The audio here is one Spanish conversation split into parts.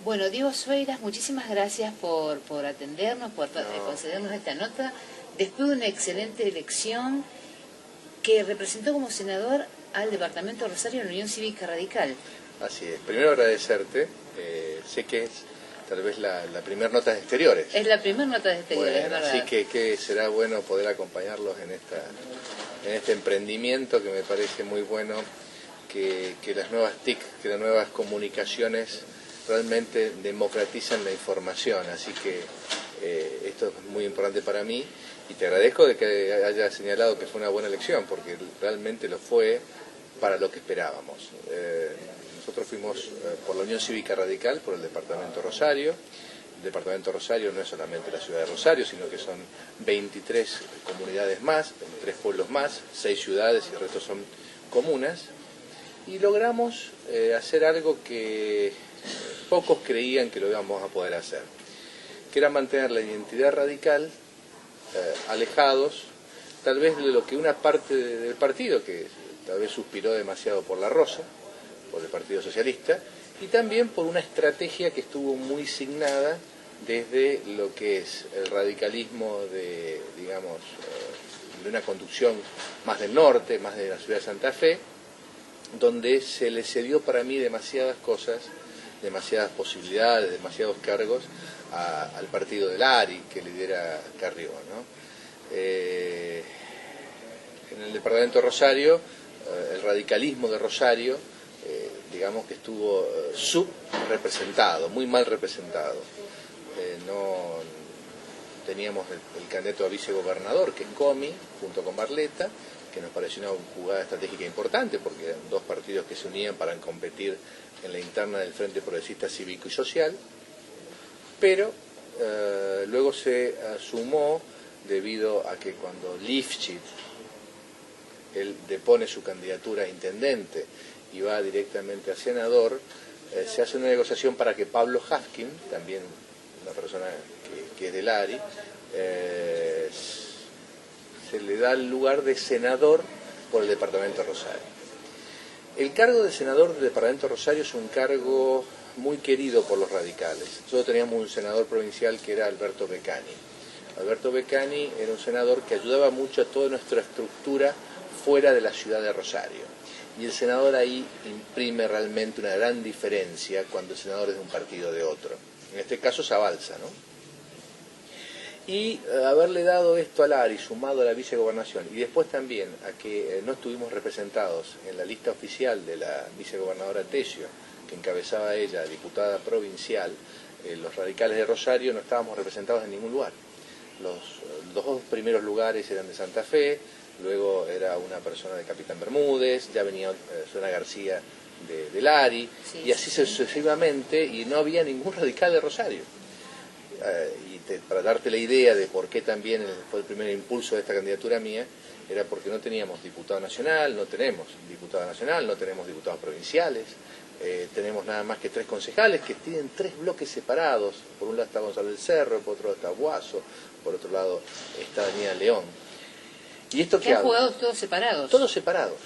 Bueno, Diego Sueiras, muchísimas gracias por atendernos, por concedernos esta nota, después de una excelente elección que representó como senador al Departamento de Rosario en la Unión Cívica Radical. Así es. Primero agradecerte. Sé que es tal vez la primera nota de exteriores. Es la primera nota de exteriores, bueno, es verdad. Así que será bueno poder acompañarlos en este emprendimiento que me parece muy bueno, que las nuevas TIC, que las nuevas comunicaciones realmente democratizan la información. Así que esto es muy importante para mí y te agradezco de que haya señalado que fue una buena elección, porque realmente lo fue para lo que esperábamos. Nosotros fuimos por la Unión Cívica Radical, por el Departamento Rosario. El Departamento Rosario no es solamente la ciudad de Rosario, sino que son 23 comunidades más, 23 pueblos más, 6 ciudades y el resto son comunas. Y logramos hacer algo que pocos creían que lo íbamos a poder hacer, que era mantener la identidad radical alejados, tal vez de lo que una parte del partido, que tal vez suspiró demasiado por La Rosa, por el Partido Socialista, y también por una estrategia que estuvo muy signada desde lo que es el radicalismo de, digamos, de una conducción más del norte, más de la ciudad de Santa Fe, donde se le cedió para mí demasiadas cosas, demasiadas posibilidades, demasiados cargos al partido de Lari, que lidera Carrió, ¿no? En el departamento de Rosario, el radicalismo de Rosario, digamos que estuvo subrepresentado, muy mal representado. No teníamos el candidato a vicegobernador, que es Comi, junto con Barletta, que nos pareció una jugada estratégica importante, porque eran dos partidos que se unían para competir en la interna del Frente Progresista Cívico y Social, pero luego se sumó debido a que cuando Lifshitz, él depone su candidatura a intendente y va directamente a senador, se hace una negociación para que Pablo Haskin, también una persona que es del ARI, se le da el lugar de senador por el departamento de Rosario. El cargo de senador del departamento de Rosario es un cargo muy querido por los radicales. Nosotros teníamos un senador provincial que era Alberto Beccani. Alberto Beccani era un senador que ayudaba mucho a toda nuestra estructura fuera de la ciudad de Rosario. Y el senador ahí imprime realmente una gran diferencia cuando el senador es de un partido o de otro. En este caso Zabalza, ¿no? Y haberle dado esto al ARI, sumado a la vicegobernación, y después también a que no estuvimos representados en la lista oficial de la vicegobernadora Tesio, que encabezaba ella, diputada provincial, los radicales de Rosario no estábamos representados en ningún lugar. Los dos primeros lugares eran de Santa Fe, luego era una persona de Capitán Bermúdez, ya venía Susana García de Lari, sí, y así sucesivamente, y no había ningún radical de Rosario. Para darte la idea de por qué también fue el primer impulso de esta candidatura mía, era porque no teníamos diputado nacional, no tenemos diputado nacional, no tenemos diputados provinciales, tenemos nada más que 3 concejales que tienen 3 bloques separados. Por un lado está Gonzalo del Cerro, por otro lado está Guaso, por otro lado está Daniela León. ¿Y esto qué han jugado todos separados? Todos separados,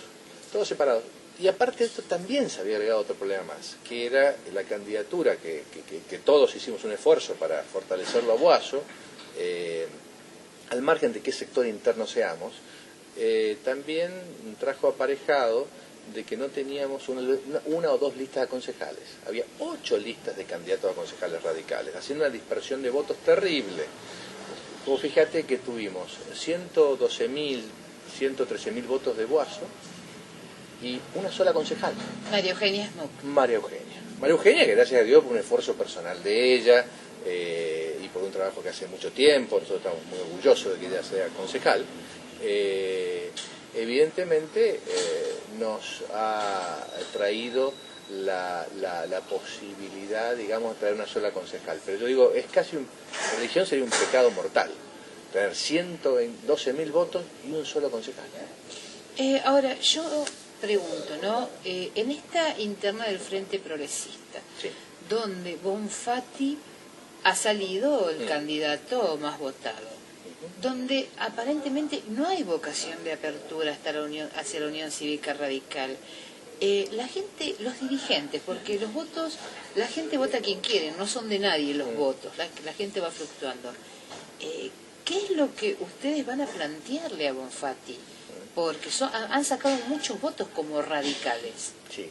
todos separados. Y aparte de esto también se había agregado otro problema más, que era la candidatura, que todos hicimos un esfuerzo para fortalecerlo a Guaso, al margen de qué sector interno seamos, también trajo aparejado de que no teníamos una o dos listas de concejales. Había 8 listas de candidatos a concejales radicales, haciendo una dispersión de votos terrible. Como fíjate que tuvimos 112.000, 113.000 votos de Guaso, y una sola concejal. María Eugenia Smook. María Eugenia, que gracias a Dios por un esfuerzo personal de ella y por un trabajo que hace mucho tiempo, nosotros estamos muy orgullosos de que ella sea concejal, evidentemente nos ha traído la posibilidad, digamos, de traer una sola concejal. Pero yo digo, es casi la religión sería un pecado mortal, tener 112.000 votos y un solo concejal. Ahora, yo pregunto, ¿no? En esta interna del Frente Progresista, sí, donde Bonfatti ha salido el candidato más votado, donde aparentemente no hay vocación de apertura hacia la Unión Cívica Radical, la gente, los dirigentes, porque los votos, la gente vota a quien quiere, no son de nadie los votos, la gente va fluctuando. ¿Qué es lo que ustedes van a plantearle a Bonfatti? Porque han sacado muchos votos como radicales. Sí.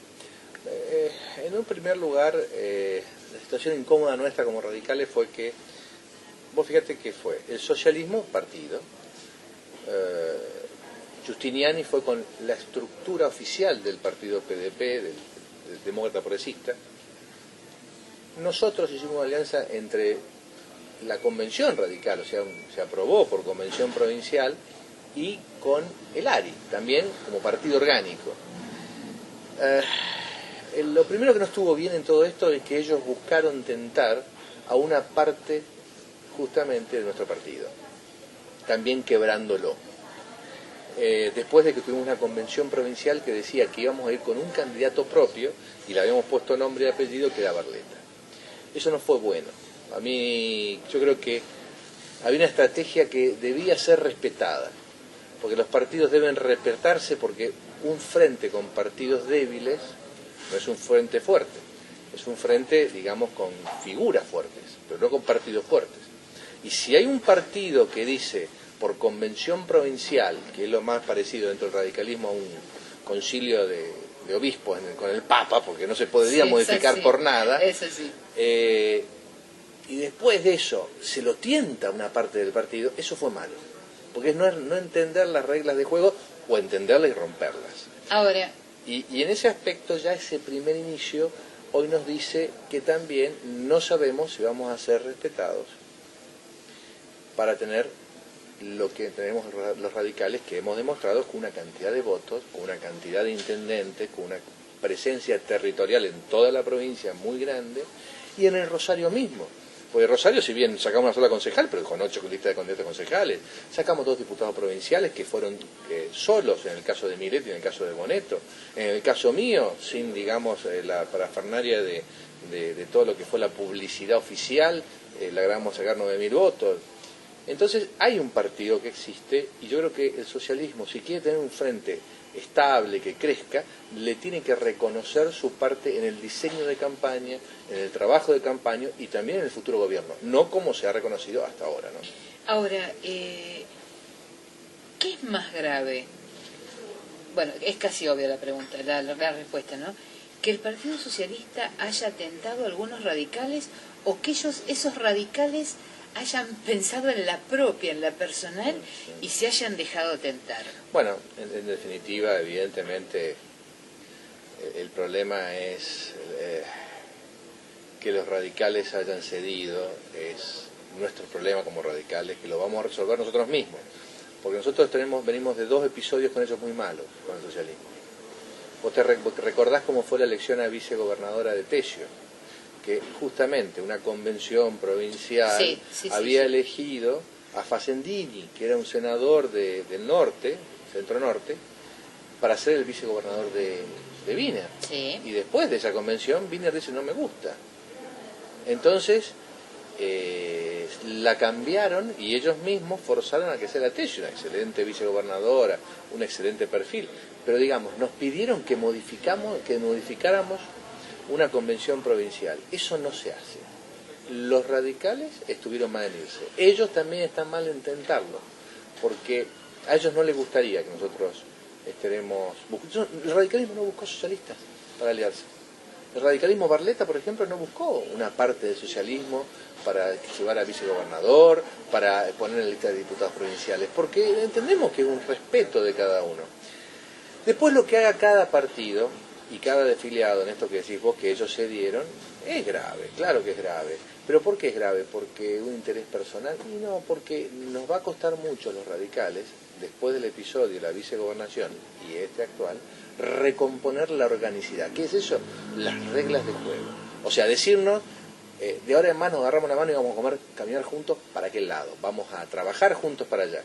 En un primer lugar, la situación incómoda nuestra como radicales fue que, vos fíjate que fue el socialismo partido, Giustiniani fue con la estructura oficial del partido PDP, del Demócrata Progresista. Nosotros hicimos una alianza entre la convención radical, o sea, se aprobó por convención provincial, y con el ARI, también como partido orgánico. Lo primero que no estuvo bien en todo esto es que ellos buscaron tentar a una parte justamente de nuestro partido, también quebrándolo. Después de que tuvimos una convención provincial que decía que íbamos a ir con un candidato propio y le habíamos puesto nombre y apellido, que era Barletta. Eso no fue bueno. A mí, yo creo que había una estrategia que debía ser respetada, porque los partidos deben respetarse, porque un frente con partidos débiles no es un frente fuerte, es un frente, digamos, con figuras fuertes, pero no con partidos fuertes. Y si hay un partido que dice, por convención provincial, que es lo más parecido dentro del radicalismo a un concilio de obispos con el Papa, porque no se podría modificar por nada, eso sí. Y después de eso se lo tienta a una parte del partido, eso fue malo, porque es no entender las reglas de juego o entenderlas y romperlas. Ahora, y en ese aspecto ya ese primer inicio hoy nos dice que también no sabemos si vamos a ser respetados para tener lo que tenemos los radicales, que hemos demostrado con una cantidad de votos, con una cantidad de intendentes, con una presencia territorial en toda la provincia muy grande, y en el Rosario mismo. Porque Rosario, si bien sacamos una sola concejal, pero con 8 listas de candidatos concejales, sacamos 2 diputados provinciales que fueron solos, en el caso de Milet y en el caso de Boneto. En el caso mío, sin, digamos, la parafernalia de todo lo que fue la publicidad oficial, logramos sacar 9.000 votos. Entonces hay un partido que existe, y yo creo que el socialismo, si quiere tener un frente estable, que crezca, le tiene que reconocer su parte en el diseño de campaña, en el trabajo de campaña y también en el futuro gobierno, no como se ha reconocido hasta ahora, ¿no? Ahora, ¿qué es más grave? Bueno, es casi obvia la pregunta, la respuesta, ¿no? Que el Partido Socialista haya atentado a algunos radicales, o que esos radicales hayan pensado en la propia, en la personal, y se hayan dejado tentar. Bueno, en definitiva, evidentemente, el problema es que los radicales hayan cedido, es nuestro problema como radicales, que lo vamos a resolver nosotros mismos, porque nosotros venimos de 2 episodios con ellos muy malos, con el socialismo. Vos te recordás cómo fue la elección a vicegobernadora de Tesio, que justamente una convención provincial había elegido a Facendini, que era un senador del norte, centro-norte, para ser el vicegobernador de Wiener. Sí. Y después de esa convención, Wiener dice, no me gusta. Entonces, la cambiaron y ellos mismos forzaron a que sea la Tesio, una excelente vicegobernadora, un excelente perfil. Pero digamos, nos pidieron que modificáramos una convención provincial. Eso no se hace. Los radicales estuvieron mal en irse. Ellos también están mal en intentarlo, porque a ellos no les gustaría que nosotros estaremos... El radicalismo no buscó socialistas para aliarse. El radicalismo Barletta, por ejemplo, no buscó una parte del socialismo para llevar a vicegobernador, para poner en la lista de diputados provinciales, porque entendemos que es un respeto de cada uno. Después lo que haga cada partido y cada desfiliado en esto que decís vos, que ellos cedieron, es grave, claro que es grave. ¿Pero por qué es grave? ¿Porque un interés personal? Y no, porque nos va a costar mucho a los radicales, después del episodio de la vicegobernación y este actual, recomponer la organicidad. ¿Qué es eso? Las reglas de juego. O sea, decirnos, de ahora en más nos agarramos la mano y vamos a caminar juntos para aquel lado, vamos a trabajar juntos para allá.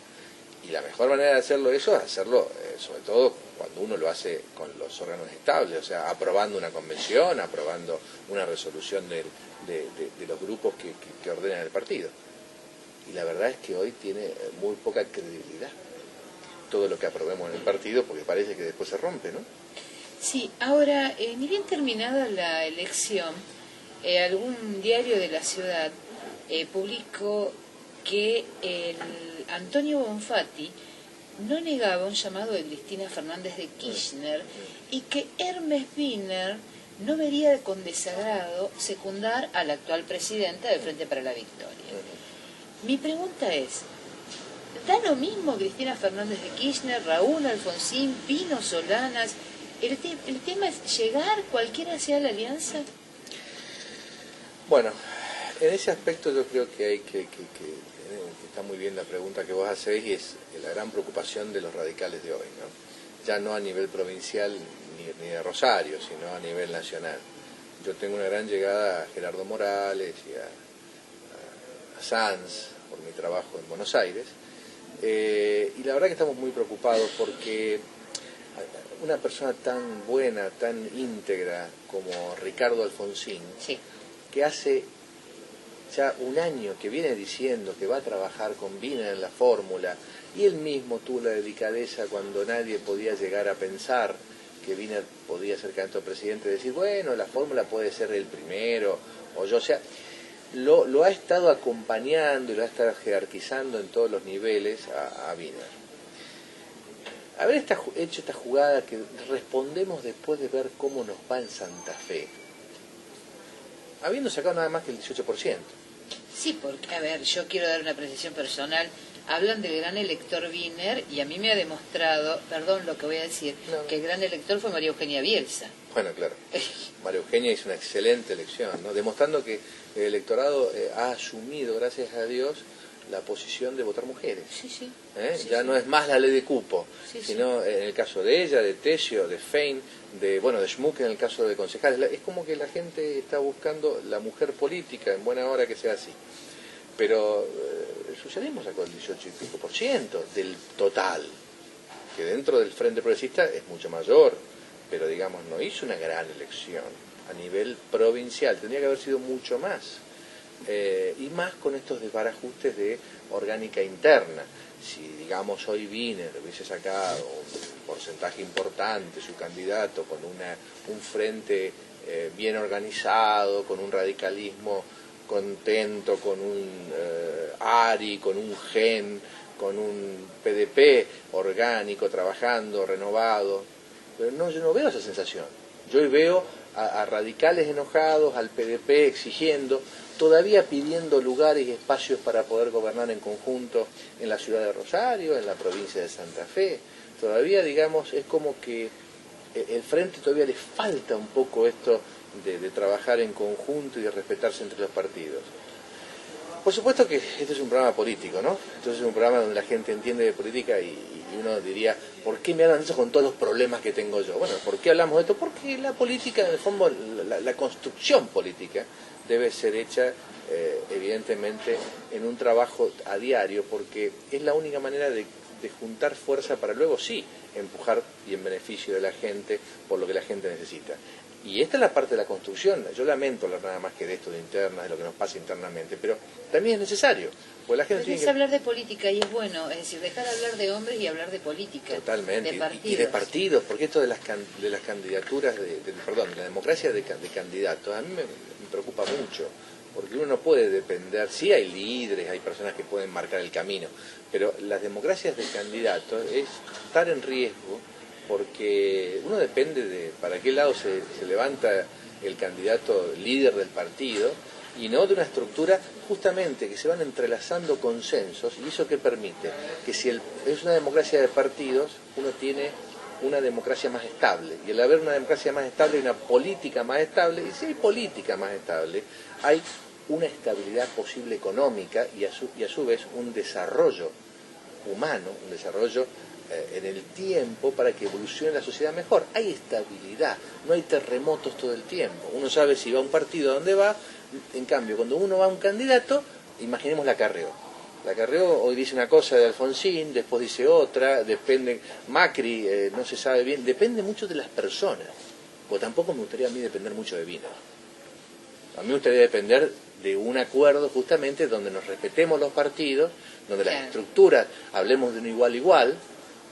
Y la mejor manera de hacerlo eso es hacerlo, sobre todo cuando uno lo hace con los órganos estables, o sea, aprobando una convención, aprobando una resolución de los grupos que ordenan el partido. Y la verdad es que hoy tiene muy poca credibilidad todo lo que aprobemos en el partido, porque parece que después se rompe, ¿no? Sí, ahora, ni bien terminada la elección, algún diario de la ciudad publicó que el Antonio Bonfatti no negaba un llamado de Cristina Fernández de Kirchner y que Hermes Wiener no vería con desagrado secundar a la actual presidenta de Frente para la Victoria. Mi pregunta es, ¿da lo mismo Cristina Fernández de Kirchner, Raúl Alfonsín, Pino Solanas? ¿El tema es llegar, cualquiera sea la alianza? Bueno, en ese aspecto yo creo que hay que está muy bien la pregunta que vos hacéis y es la gran preocupación de los radicales de hoy, ¿no? Ya no a nivel provincial ni de Rosario, sino a nivel nacional. Yo tengo una gran llegada a Gerardo Morales y a Sanz por mi trabajo en Buenos Aires, y la verdad que estamos muy preocupados porque una persona tan buena, tan íntegra como Ricardo Alfonsín, sí, que hace ya un año que viene diciendo que va a trabajar con Wiener en la fórmula, y él mismo tuvo la delicadeza cuando nadie podía llegar a pensar que Wiener podía ser candidato a presidente, decir, bueno, la fórmula puede ser el primero, o yo, o sea, lo ha estado acompañando y lo ha estado jerarquizando en todos los niveles a Wiener. Haber hecho esta jugada que respondemos después de ver cómo nos va en Santa Fe, habiendo sacado nada más que el 18%. Sí, porque, a ver, yo quiero dar una apreciación personal. Hablan del gran elector Wiener y a mí me ha demostrado, perdón lo que voy a decir, que el gran elector fue María Eugenia Bielsa. Bueno, claro. María Eugenia hizo una excelente elección, ¿no? Demostrando que el electorado ha asumido, gracias a Dios, la posición de votar mujeres. Sí, sí. Sí, ya sí. No es más la ley de cupo, sí, sino en el caso de ella, de Tesio, de Fein, de Schmuck en el caso de concejales. Es como que la gente está buscando la mujer política, en buena hora que sea así. Pero el socialismo sacó el 18 y pico % del total, que dentro del Frente Progresista es mucho mayor, pero digamos no hizo una gran elección a nivel provincial, tendría que haber sido mucho más. Y más con estos desbarajustes de orgánica interna. Si, digamos, hoy Wiener hubiese sacado un porcentaje importante su candidato con un frente bien organizado, con un radicalismo contento, con un ARI, con un GEN, con un PDP orgánico, trabajando, renovado, pero no, yo no veo esa sensación. Yo hoy veo a radicales enojados, al PDP exigiendo, todavía pidiendo lugares y espacios para poder gobernar en conjunto en la ciudad de Rosario, en la provincia de Santa Fe. Todavía, digamos, es como que el Frente todavía le falta un poco esto de trabajar en conjunto y de respetarse entre los partidos. Por supuesto que este es un programa político, ¿no? Entonces es un programa donde la gente entiende de política y uno diría, ¿por qué me hablan de eso con todos los problemas que tengo yo? Bueno, ¿por qué hablamos de esto? Porque la política, en el fondo, la construcción política debe ser hecha, evidentemente, en un trabajo a diario, porque es la única manera de juntar fuerza para luego sí empujar y en beneficio de la gente por lo que la gente necesita. Y esta es la parte de la construcción. Yo lamento hablar nada más que de esto de internas, de lo que nos pasa internamente, pero también es necesario. Porque la gente tiene que hablar de política y es bueno, es decir, dejar de hablar de hombres y hablar de política. Totalmente, de partidos. Y de partidos, porque esto de las candidaturas, de la democracia de candidatos, a mí me preocupa mucho, porque uno no puede depender, sí hay líderes, hay personas que pueden marcar el camino, pero las democracias de candidatos es estar en riesgo, porque uno depende de para qué lado se levanta el candidato líder del partido, y no de una estructura justamente que se van entrelazando consensos, y eso que permite que si es una democracia de partidos, uno tiene una democracia más estable, y al haber una democracia más estable hay una política más estable, y si hay política más estable, hay una estabilidad posible económica y a su vez un desarrollo humano, un desarrollo en el tiempo para que evolucione la sociedad mejor. Hay estabilidad, no hay terremotos todo el tiempo. Uno sabe si va a un partido a dónde va. En cambio, cuando uno va a un candidato, imaginemos la Carrió. La Carrió hoy dice una cosa de Alfonsín, después dice otra, depende, Macri, no se sabe bien, depende mucho de las personas. O tampoco me gustaría a mí depender mucho de Wiener. A mí me gustaría depender de un acuerdo justamente donde nos respetemos los partidos, donde las estructuras hablemos de un igual,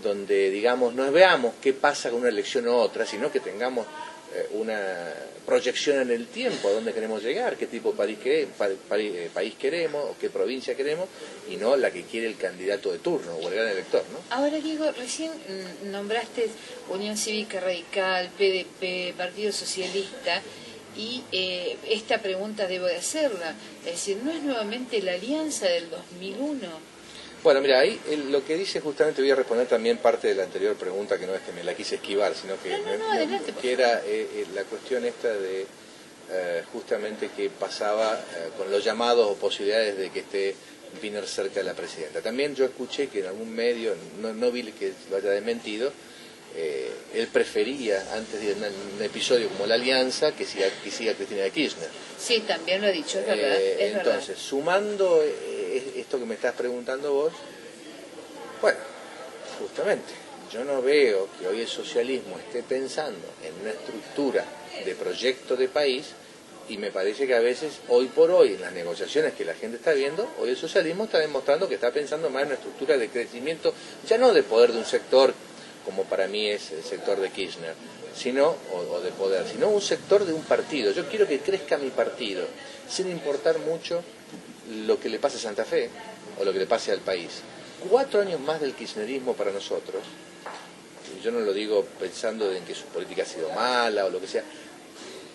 donde digamos, no veamos qué pasa con una elección u otra, sino que tengamos una proyección en el tiempo, a dónde queremos llegar, qué tipo de país queremos, o qué provincia queremos, y no la que quiere el candidato de turno o el gran elector, ¿no? Ahora, Diego, recién nombraste Unión Cívica Radical, PDP, Partido Socialista, y esta pregunta debo de hacerla, es decir, ¿no es nuevamente la alianza del 2001? Bueno, mira, ahí lo que dice justamente, voy a responder también parte de la anterior pregunta, que no es que me la quise esquivar, sino que, adelante, que era la cuestión esta de justamente que pasaba con los llamados o posibilidades de que esté Wiener cerca de la presidenta. También yo escuché que en algún medio, no vi que lo haya desmentido, él prefería, antes de un episodio como la Alianza, que siga Cristina de Kirchner. Sí, también lo ha dicho, es verdad. Entonces, verdad. Sumando esto que me estás preguntando vos, bueno, justamente, yo no veo que hoy el socialismo esté pensando en una estructura de proyecto de país, y me parece que a veces, hoy por hoy, en las negociaciones que la gente está viendo, hoy el socialismo está demostrando que está pensando más en una estructura de crecimiento, ya no de poder de un sector, como para mí es el sector de Kirchner, sino, o de poder, sino un sector de un partido. Yo quiero que crezca mi partido, sin importar mucho lo que le pase a Santa Fe o lo que le pase al país. 4 años más del kirchnerismo para nosotros, yo no lo digo pensando en que su política ha sido mala o lo que sea,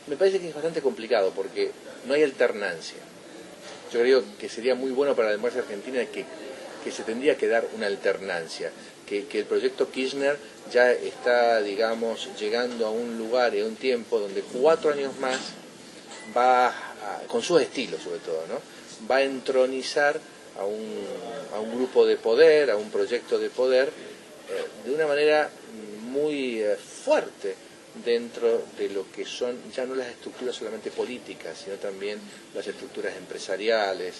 me parece que es bastante complicado porque no hay alternancia. Yo creo que sería muy bueno para la democracia argentina que se tendría que dar una alternancia, que el proyecto Kirchner ya está, digamos, llegando a un lugar y a un tiempo donde 4 años más va, con sus estilos sobre todo, ¿no?, va a entronizar a un grupo de poder, a un proyecto de poder, de una manera muy fuerte dentro de lo que son ya no las estructuras solamente políticas, sino también las estructuras empresariales,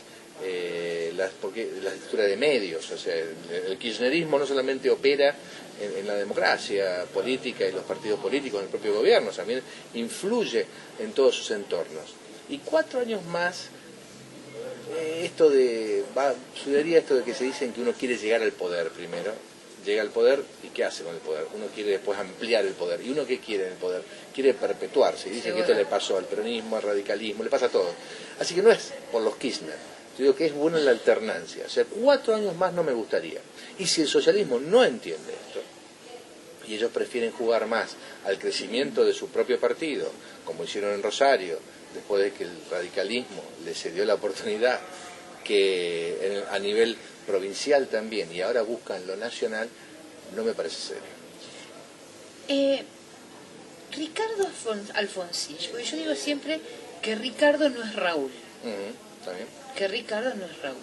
las estructuras de medios. O sea, el kirchnerismo no solamente opera en la democracia política y los partidos políticos en el propio gobierno, también influye en todos sus entornos. Y 4 años más, sucedería esto de que se dicen que uno quiere llegar al poder primero, llega al poder y ¿qué hace con el poder? Uno quiere después ampliar el poder. ¿Y uno qué quiere en el poder? Quiere perpetuarse. Y dicen que esto le pasó al peronismo, al radicalismo, le pasa a todo. Así que no es por los Kirchner. Yo digo que es bueno la alternancia. O sea, 4 años más no me gustaría. Y si el socialismo no entiende esto, y ellos prefieren jugar más al crecimiento de su propio partido, como hicieron en Rosario, después de que el radicalismo les cedió la oportunidad, que a nivel provincial también, y ahora buscan lo nacional, no me parece serio. Ricardo Alfonsín, porque yo digo siempre que Ricardo no es Raúl. ¿Está bien? Que Ricardo no es Raúl.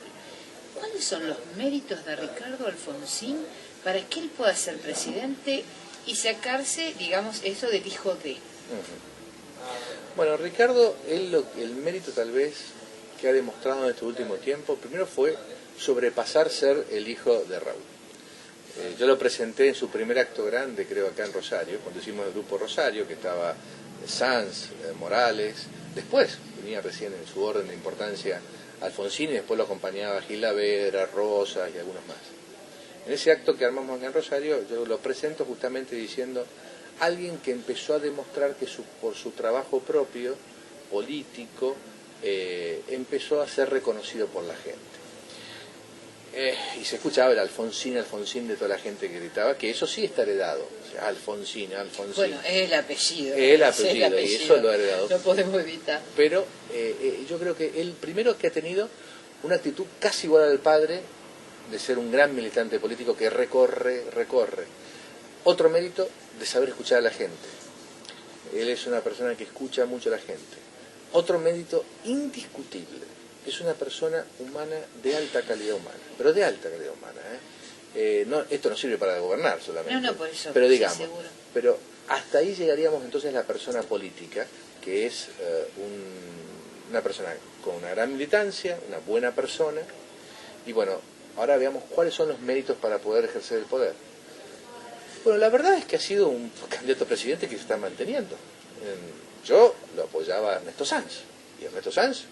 ¿Cuáles son los méritos de Ricardo Alfonsín para que él pueda ser presidente y sacarse, digamos, eso del hijo de? Bueno, Ricardo, el mérito tal vez que ha demostrado en este último tiempo, primero fue sobrepasar ser el hijo de Raúl. Yo lo presenté en su primer acto grande, creo, acá en Rosario, cuando hicimos el grupo Rosario, que estaba Sanz, Morales, después venía recién en su orden de importancia Alfonsín, y después lo acompañaba Gil Lavera, Rosas y algunos más. En ese acto que armamos acá en Rosario, yo lo presento justamente diciendo alguien que empezó a demostrar que por su trabajo propio, político, empezó a ser reconocido por la gente. Y se escuchaba el Alfonsín de toda la gente que gritaba, que eso sí está heredado. O sea, Alfonsín. Bueno, es el apellido. Es el apellido, y eso lo ha heredado. No podemos evitar. Pero yo creo que el primero que ha tenido una actitud casi igual al padre, de ser un gran militante político que recorre. Otro mérito de saber escuchar a la gente. Él es una persona que escucha mucho a la gente. Otro mérito indiscutible. Es una persona humana de alta calidad humana, pero de alta calidad humana. Esto no sirve para gobernar solamente. No, por eso. Pero digamos, sí, seguro. pero hasta ahí llegaríamos entonces la persona política, que es una persona con una gran militancia, una buena persona. Y bueno, ahora veamos cuáles son los méritos para poder ejercer el poder. Bueno, la verdad es que ha sido un candidato a presidente que se está manteniendo. Yo lo apoyaba a Ernesto Sanz, y Ernesto Sanz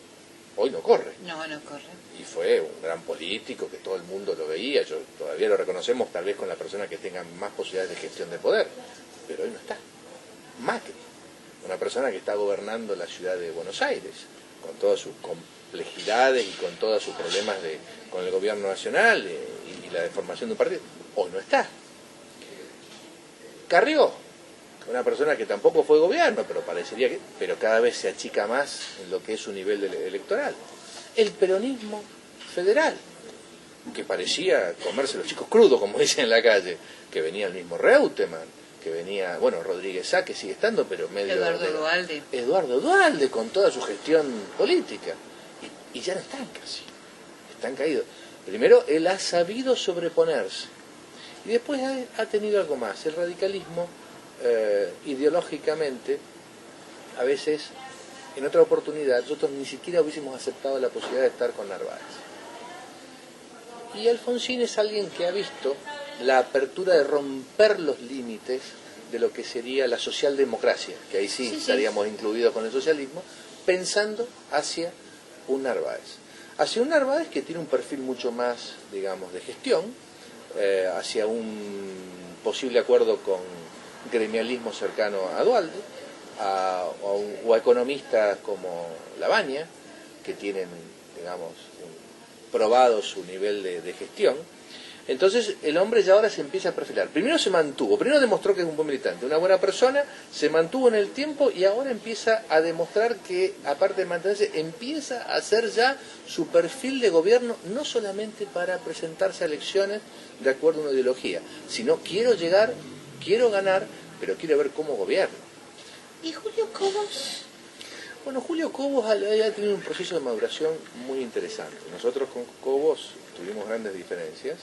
hoy no corre. No, no corre. Y fue un gran político que todo el mundo lo veía, yo todavía lo reconocemos tal vez con la persona que tenga más posibilidades de gestión de poder, pero hoy no está. Macri, una persona que está gobernando la ciudad de Buenos Aires, con todas sus complejidades y con todos sus problemas con el gobierno nacional y la deformación de un partido, hoy no está. Carrió, una persona que tampoco fue gobierno, pero parecería que, pero cada vez se achica más en lo que es su nivel electoral. El peronismo federal, que parecía comerse los chicos crudos, como dicen en la calle, que venía el mismo Reutemann, que venía, bueno, Rodríguez Sá, que sigue estando, pero medio... Eduardo Duhalde, con toda su gestión política. Y ya no están casi, están caídos. Primero, él ha sabido sobreponerse. Y después ha tenido algo más. El radicalismo, ideológicamente, a veces, en otra oportunidad, nosotros ni siquiera hubiésemos aceptado la posibilidad de estar con Narváez. Y Alfonsín es alguien que ha visto la apertura de romper los límites de lo que sería la socialdemocracia, que ahí sí estaríamos incluidos con el socialismo, pensando hacia un Narváez. Hacia un Narváez que tiene un perfil mucho más, digamos, de gestión, hacia un posible acuerdo con gremialismo cercano a Duhalde, o a economistas como Labaña, que tienen, digamos, probado su nivel de gestión. Entonces el hombre ya ahora se empieza a perfilar. Primero se mantuvo, primero demostró que es un buen militante, una buena persona, se mantuvo en el tiempo y ahora empieza a demostrar que, aparte de mantenerse, empieza a hacer ya su perfil de gobierno, no solamente para presentarse a elecciones de acuerdo a una ideología, sino quiero llegar, quiero ganar, pero quiero ver cómo gobierno. ¿Y Julio Cobos? Bueno, Julio Cobos ha tenido un proceso de maduración muy interesante. Nosotros con Cobos tuvimos grandes diferencias,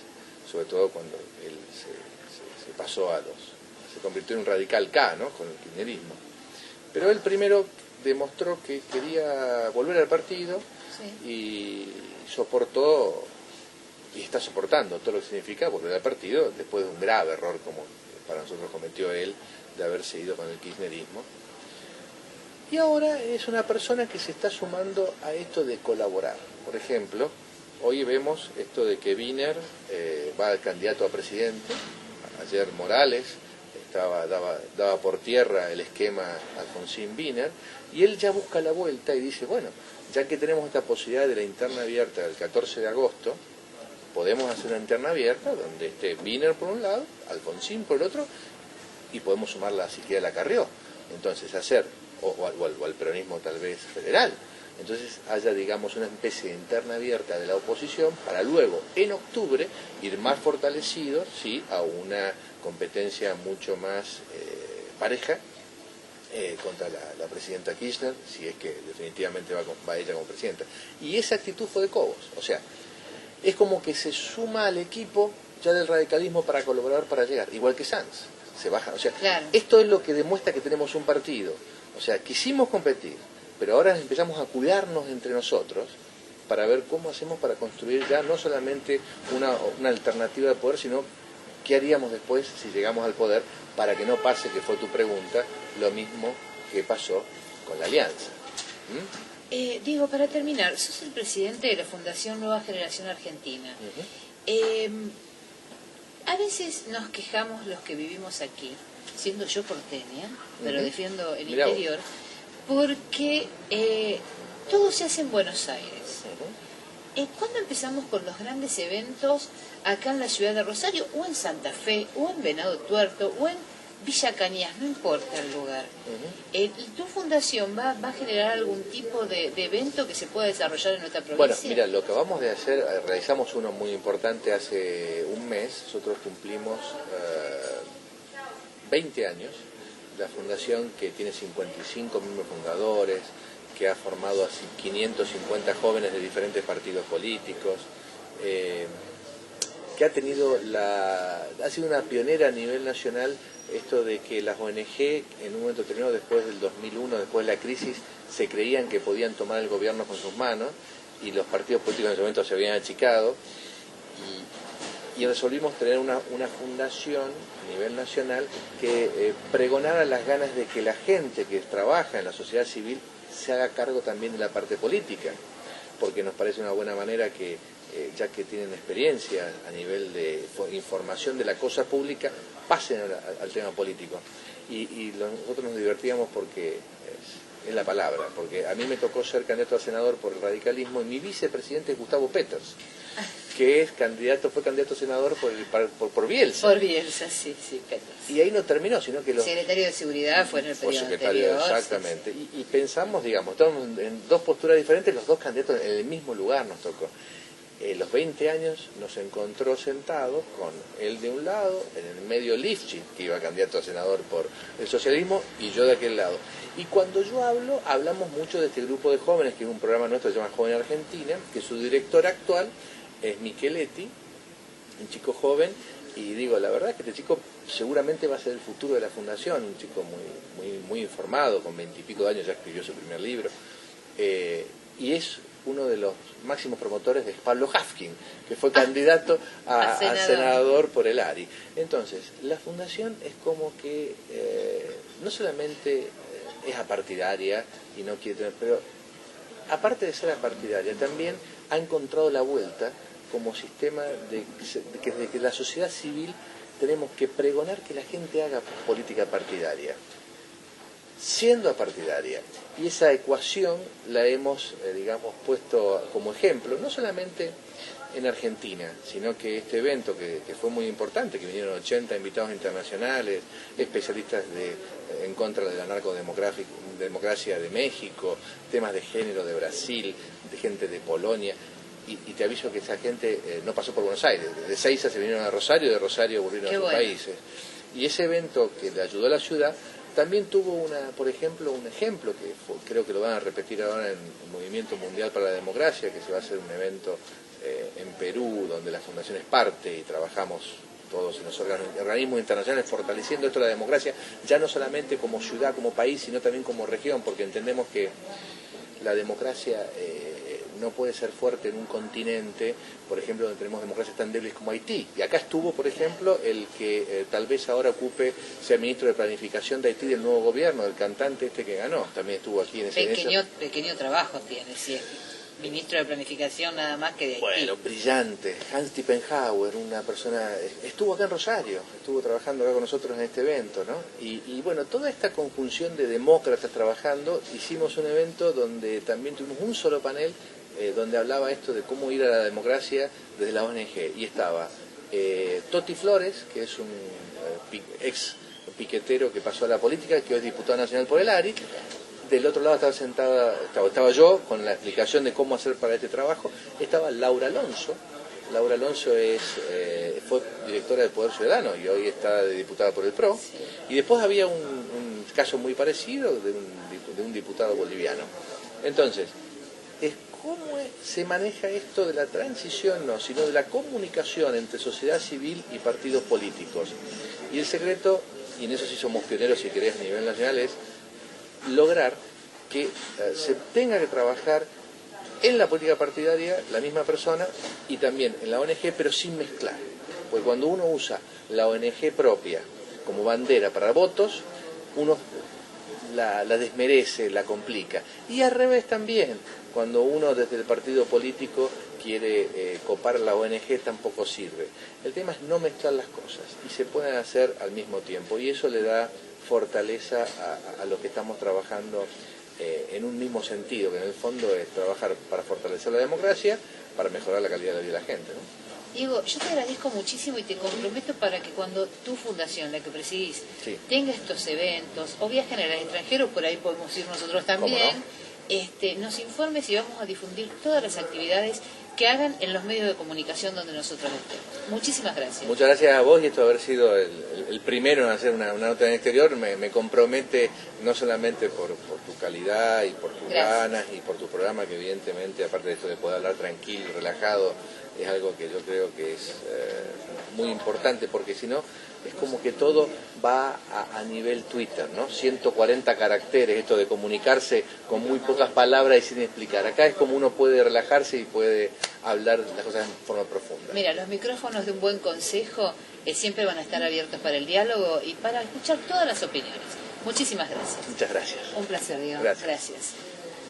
sobre todo cuando él se pasó se convirtió en un radical K, ¿no?, con el kirchnerismo. Pero él primero demostró que quería volver al partido y soportó, y está soportando todo lo que significa volver al partido después de un grave error como para nosotros cometió él, de haberse ido con el kirchnerismo. Y ahora es una persona que se está sumando a esto de colaborar. Por ejemplo, hoy vemos esto de que Wiener va al candidato a presidente. Ayer Morales daba por tierra el esquema Alfonsín Wiener, y él ya busca la vuelta y dice, bueno, ya que tenemos esta posibilidad de la interna abierta del 14 de agosto, podemos hacer una interna abierta donde esté Wiener por un lado, Alfonsín por el otro, y podemos sumarla siquiera a la Carrió. Entonces hacer, o al peronismo tal vez federal, entonces haya, digamos, una especie de interna abierta de la oposición para luego, en octubre, ir más fortalecidos, ¿sí?, a una competencia mucho más pareja contra la presidenta Kirchner, si es que definitivamente va ella como presidenta. Y esa actitud fue de Cobos, o sea, es como que se suma al equipo ya del radicalismo para colaborar, para llegar, igual que Sanz, se baja, o sea, esto es lo que demuestra que tenemos un partido, o sea, quisimos competir, pero ahora empezamos a cuidarnos entre nosotros para ver cómo hacemos para construir ya no solamente una alternativa de poder, sino qué haríamos después si llegamos al poder, para que no pase, que fue tu pregunta, lo mismo que pasó con la Alianza. Diego, para terminar, sos el presidente de la Fundación Nueva Generación Argentina. A veces nos quejamos los que vivimos aquí, siendo yo porteña, pero defiendo el interior, porque todo se hace en Buenos Aires. ¿Cuándo empezamos con los grandes eventos acá en la ciudad de Rosario, o en Santa Fe, o en Venado Tuerto, o en Villa Cañas, no importa el lugar? ¿Tu fundación va a generar algún tipo de evento que se pueda desarrollar en nuestra provincia? Bueno, mira, lo que vamos de hacer, realizamos uno muy importante hace un mes. Nosotros cumplimos 20 años, la fundación, que tiene 55 miembros fundadores, que ha formado a 550 jóvenes de diferentes partidos políticos, que ha sido una pionera a nivel nacional, esto de que las ONG en un momento determinado, después del 2001, después de la crisis, se creían que podían tomar el gobierno con sus manos, y los partidos políticos en ese momento se habían achicado, y resolvimos tener una fundación a nivel nacional que pregonara las ganas de que la gente que trabaja en la sociedad civil se haga cargo también de la parte política. porque nos parece una buena manera que, ya que tienen experiencia a nivel de información de la cosa pública, pasen al tema político. Y nosotros nos divertíamos porque es la palabra, porque a mí me tocó ser candidato a senador por el radicalismo y mi vicepresidente es Gustavo Peters, que fue candidato a senador por Bielsa. Por Bielsa, sí, Peters. Y ahí no terminó, sino que secretario de Seguridad fue en el periodo secretario, anterior. exactamente. Sí. Y pensamos, digamos, estamos en dos posturas diferentes, los dos candidatos en el mismo lugar nos tocó. Los 20 años nos encontró sentados con él de un lado, en el medio Lifshitz, que iba candidato a senador por el socialismo, y yo de aquel lado. Y cuando yo hablamos mucho de este grupo de jóvenes, que es un programa nuestro que se llama Joven Argentina, que su director actual es Micheletti, un chico joven, y digo, la verdad es que este chico seguramente va a ser el futuro de la fundación, un chico muy informado, con 20 y pico de años ya escribió su primer libro, y es uno de los máximos promotores de Pablo Hafkin, que fue candidato a senador por el ARI. Entonces, la fundación es como que no solamente es apartidaria y no quiere tener, pero aparte de ser apartidaria, también ha encontrado la vuelta como sistema de que la sociedad civil tenemos que pregonar que la gente haga política partidaria, siendo apartidaria. Y esa ecuación la hemos, digamos, puesto como ejemplo, no solamente en Argentina, sino que este evento que fue muy importante, que vinieron 80 invitados internacionales, especialistas en contra de la narcodemocracia de México, temas de género de Brasil, de gente de Polonia, y te aviso que esa gente no pasó por Buenos Aires, de Ezeiza se vinieron a Rosario, de Rosario volvieron a sus países. Y ese evento que le ayudó a la ciudad, también tuvo por ejemplo, un ejemplo que creo que lo van a repetir ahora en el Movimiento Mundial para la Democracia, que se va a hacer un evento en Perú, donde la Fundación es parte y trabajamos todos en los organismos internacionales fortaleciendo esto de la democracia, ya no solamente como ciudad, como país, sino también como región, porque entendemos que la democracia no puede ser fuerte en un continente, por ejemplo, donde tenemos democracias tan débiles como Haití. Y acá estuvo, por ejemplo, el que tal vez ahora sea ministro de Planificación de Haití del nuevo gobierno, el cantante que ganó, también estuvo aquí en ese... Pequeño trabajo tiene, sí, ministro de Planificación nada más que de Haití. Bueno, brillante. Hans Tippenhauer, una persona, estuvo acá en Rosario, estuvo trabajando acá con nosotros en este evento, ¿no? Y bueno, toda esta conjunción de demócratas trabajando, hicimos un evento donde también tuvimos un solo panel donde hablaba esto de cómo ir a la democracia desde la ONG. Y estaba Toti Flores, que es un ex piquetero que pasó a la política, que hoy es diputado nacional por el ARI. Del otro lado estaba yo con la explicación de cómo hacer para este trabajo. Estaba Laura Alonso. Laura Alonso fue directora del Poder Ciudadano y hoy está de diputada por el PRO. Y después había un caso muy parecido de un diputado boliviano. Entonces, ¿cómo se maneja esto de la transición? No, sino de la comunicación entre sociedad civil y partidos políticos. Y el secreto, y en eso sí somos pioneros si querés a nivel nacional, es lograr que se tenga que trabajar en la política partidaria la misma persona y también en la ONG, pero sin mezclar. Porque cuando uno usa la ONG propia como bandera para votos, uno la desmerece, la complica. Y al revés también, cuando uno desde el partido político quiere copar la ONG tampoco sirve. El tema es no mezclar las cosas y se pueden hacer al mismo tiempo y eso le da fortaleza a lo que estamos trabajando en un mismo sentido, que en el fondo es trabajar para fortalecer la democracia, para mejorar la calidad de la vida de la gente, ¿no? Diego, yo te agradezco muchísimo y te comprometo para que cuando tu fundación, la que presidís, tenga estos eventos o viajen al extranjero, por ahí podemos ir nosotros también, nos informes y vamos a difundir todas las actividades que hagan en los medios de comunicación donde nosotros estemos. Muchísimas gracias. Muchas gracias a vos y esto haber sido el primero en hacer una nota en el exterior me compromete no solamente por tu calidad y por tus ganas y por tu programa, que evidentemente, aparte de esto de poder hablar tranquilo, relajado, es algo que yo creo que es muy importante, porque si no es como que todo va a nivel Twitter, ¿no? 140 caracteres, esto de comunicarse con muy pocas palabras y sin explicar. Acá es como uno puede relajarse y puede hablar las cosas en forma profunda. Mira, los micrófonos de Un Buen Consejo siempre van a estar abiertos para el diálogo y para escuchar todas las opiniones. Muchísimas gracias. Muchas gracias. Un placer, Diego. Gracias. Gracias.